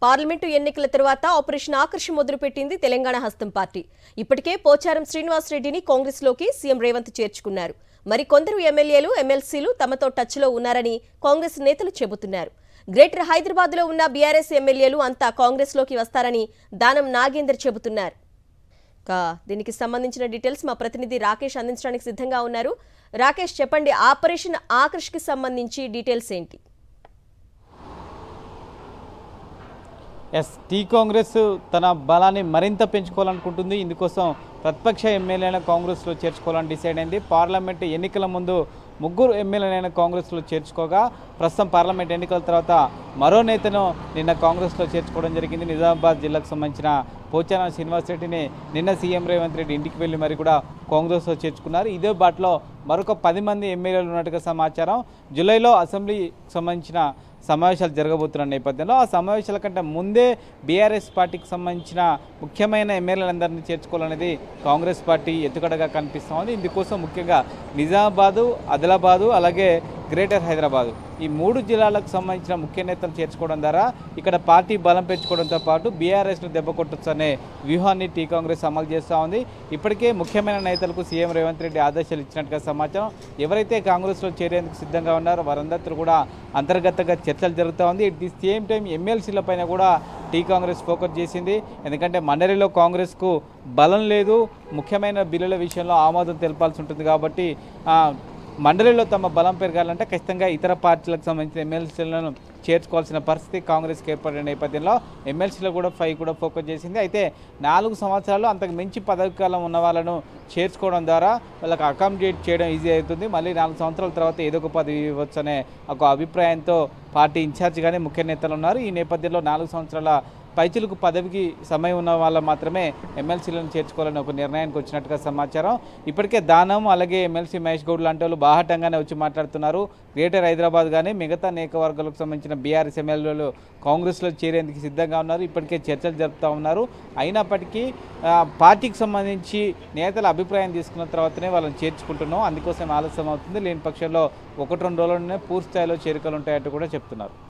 Parliament ఎన్నికల తర్వాత operation Akarsh మొదలుపెట్టింది తెలంగాణ హస్తం పార్టీ. ఇప్పటికే పోచారం శ్రీనివాస్ రెడ్డిని కాంగ్రెస్లోకి సీఎం రేవంత్ చేర్చుకున్నారు. మరికొందరు ఎమ్మెల్యేలు, ఎమ్మెల్సీలు తమతో టచ్లో ఉన్నారని కాంగ్రెస్ నేతలు చెబుతున్నారు. గ్రేటర్ హైదరాబాద్లో ఉన్న బీఆర్ఎస్ ఎమ్మెల్యేలు అంతా కాంగ్రెస్లోకి వస్తారని దానం నాగేందర్ చెబుతున్నారు. దీనికి సంబంధించిన డీటెయిల్స్ మా ప్రతినిధి రాకేష్ అందించడానికి సిద్ధంగా ఉన్నారు. రాకేష్, చెప్పండి, ఆపరేషన్ ఆకర్ష్కి సంబంధించి డీటెయిల్స్ ఏంటి? టీ కాంగ్రెస్ తన బలాన్ని మరింత పెంచుకోవాలనుకుంటుంది. ఇందుకోసం ప్రతిపక్ష ఎమ్మెల్యేలను కాంగ్రెస్లో చేర్చుకోవాలని డిసైడ్ అయింది. పార్లమెంటు ఎన్నికల ముందు 3 ఎమ్మెల్యేలను కాంగ్రెస్లో చేర్చుకోగా ప్రస్తుతం పార్లమెంట్ ఎన్నికల తర్వాత మరో నేతను నిన్న కాంగ్రెస్లో చేర్చుకోవడం జరిగింది. నిజామాబాద్ జిల్లాకు సంబంధించిన పోచారం శ్రీనివాస్ రెడ్డిని నిన్న సీఎం రేవంత్ రెడ్డి ఇంటికి వెళ్ళి మరి కూడా కాంగ్రెస్లో చేర్చుకున్నారు. ఇదే బాటలో మరొక 10 మంది ఎమ్మెల్యేలు ఉన్నట్టుగా సమాచారం. జూలైలో అసెంబ్లీకి సంబంధించిన సమావేశాలు జరగబోతున్న నేపథ్యంలో ఆ సమావేశాల కంటే ముందే బీఆర్ఎస్ పార్టీకి సంబంధించిన ముఖ్యమైన ఎమ్మెల్యేలందరినీ చేర్చుకోవాలనేది కాంగ్రెస్ పార్టీ ఎత్తుగడగా కనిపిస్తోంది. ఇందుకోసం ముఖ్యంగా నిజామాబాదు, ఆదిలాబాదు, అలాగే గ్రేటర్ హైదరాబాదు ఈ 3 జిల్లాలకు సంబంధించిన ముఖ్య నేతలు చేర్చుకోవడం ద్వారా ఇక్కడ పార్టీ బలం పెంచుకోవడంతో పాటు బీఆర్ఎస్ను దెబ్బ కొట్టొచ్చనే వ్యూహాన్ని టీ కాంగ్రెస్ అమలు చేస్తూ ఉంది. ఇప్పటికే ముఖ్యమైన నేతలకు సీఎం రేవంత్ రెడ్డి ఆదేశాలు ఇచ్చినట్టుగా సమాచారం. ఎవరైతే కాంగ్రెస్లో చేరేందుకు సిద్ధంగా ఉన్నారో వారందరితో కూడా అంతర్గతంగా చర్చలు జరుగుతూ ఉంది. ఎట్ ది సేమ్ టైం ఎమ్మెల్సీల పైన కూడా టీ కాంగ్రెస్ ఫోకస్ చేసింది. ఎందుకంటే మండలిలో కాంగ్రెస్కు బలం లేదు, ముఖ్యమైన బిల్లుల విషయంలో ఆమోదం తెలపాల్సి ఉంటుంది. కాబట్టి మండలిలో తమ బలం పెరగాలంటే ఖచ్చితంగా ఇతర పార్టీలకు సంబంధించిన ఎమ్మెల్సీలను చేర్చుకోవాల్సిన పరిస్థితి కాంగ్రెస్కి ఏర్పడిన నేపథ్యంలో ఎమ్మెల్సీలో కూడా 5 కూడా ఫోకస్ చేసింది. అయితే 4 సంవత్సరాలు అంతకు మించి పదవి కాలం ఉన్న వాళ్ళను చేర్చుకోవడం ద్వారా వాళ్ళకి అకామిడేట్ చేయడం ఈజీ అవుతుంది. మళ్ళీ 4 సంవత్సరాల తర్వాత ఏదో ఒక పదవి ఇవ్వచ్చు అనే ఒక అభిప్రాయంతో పార్టీ ఇన్ఛార్జిగానే ముఖ్య నేతలు ఉన్నారు. ఈ నేపథ్యంలో 4 సంవత్సరాల పైచిలకు పదవికి సమయం ఉన్న వాళ్ళు మాత్రమే ఎమ్మెల్సీలను చేర్చుకోవాలని ఒక నిర్ణయానికి వచ్చినట్టుగా సమాచారం. ఇప్పటికే దానం, అలాగే ఎమ్మెల్సీ మహేష్ గౌడ్ లాంటి వాళ్ళు బాహాటంగానే వచ్చి మాట్లాడుతున్నారు. గ్రేటర్ హైదరాబాద్ కానీ మిగతా నియోజకవర్గాలకు సంబంధించిన బీఆర్ఎస్ ఎమ్మెల్యేలు కాంగ్రెస్లో చేరేందుకు సిద్ధంగా ఉన్నారు. ఇప్పటికే చర్చలు జరుపుతూ ఉన్నారు. అయినప్పటికీ పార్టీకి సంబంధించి నేతల అభిప్రాయం తీసుకున్న తర్వాతనే వాళ్ళని చేర్చుకుంటున్నాం, అందుకోసం ఆలస్యం అవుతుంది. లేని పక్షంలో 1-2 రోజుల్లోనే పూర్తి స్థాయిలో చేరికలు ఉంటాయంటూ కూడా చెప్తున్నారు.